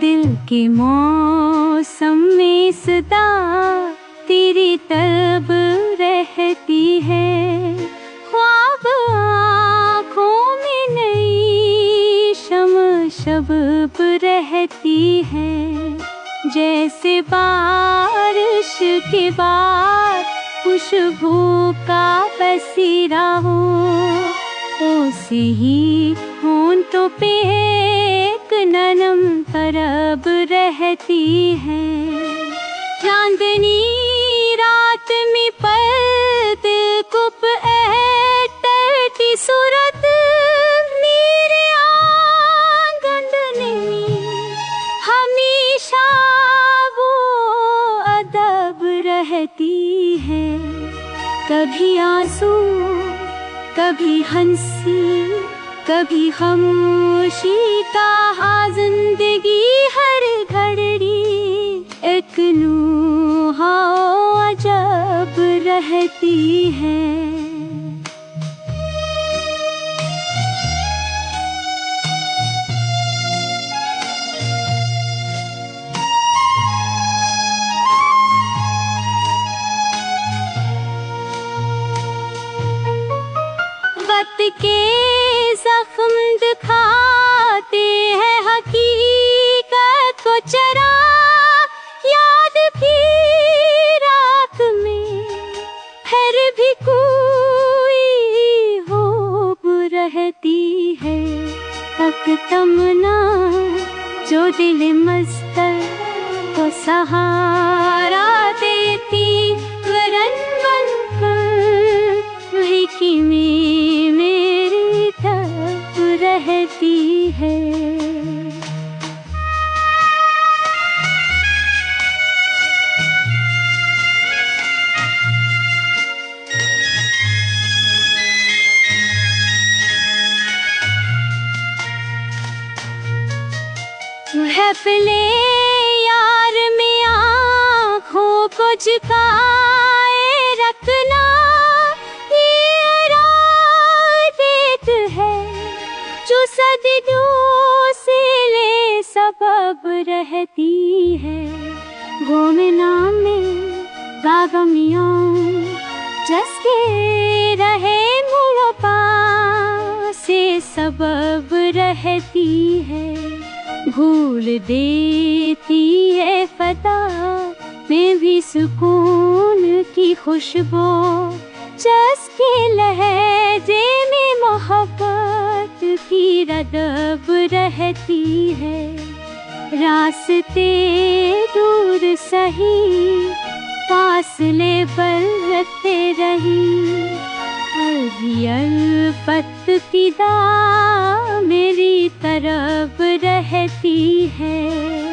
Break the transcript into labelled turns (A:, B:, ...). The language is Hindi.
A: दिल के मौसम में सदा तेरी तलब रहती है। ख्वाब आँखों में नई शब रहती है। जैसे बारिश के बाद खुशबू का बसेरा हो, ऐसे ही होंठों पे एक नरम तरब रहती है। चांदनी रात में पर्दे कुप ऐटती सूरत मेरे आंगन में हमेशा वो अदब रहती है। कभी आंसू कभी हंसी कभी खामोशी का जिंदगी हर घड़ी एक नूहा अजब रहती है। वक्त के जख्म दिखाते हैं हकीकत को चरा, याद भी रात में फिर भी कोई होप रहती है। तक तमन्ना जो दिल मस्तर को सहारा देती वरन बनकर वही की मेरी तरफ रहती है। महफिले यार में आँखों को झुकाए रखना, ये रात है जो सदियों से ले सबब रहती है। गोमना में बागमियों जसके रहे मुड़पा से सबब रहती है। भूल देती है फता में भी सुकून की खुशबू, जसके लहजे में मोहब्बत की रदब रहती है। रास्ते दूर सही फासले बरतते रही, अल्फत फिदा मेरी तरफ रहती है।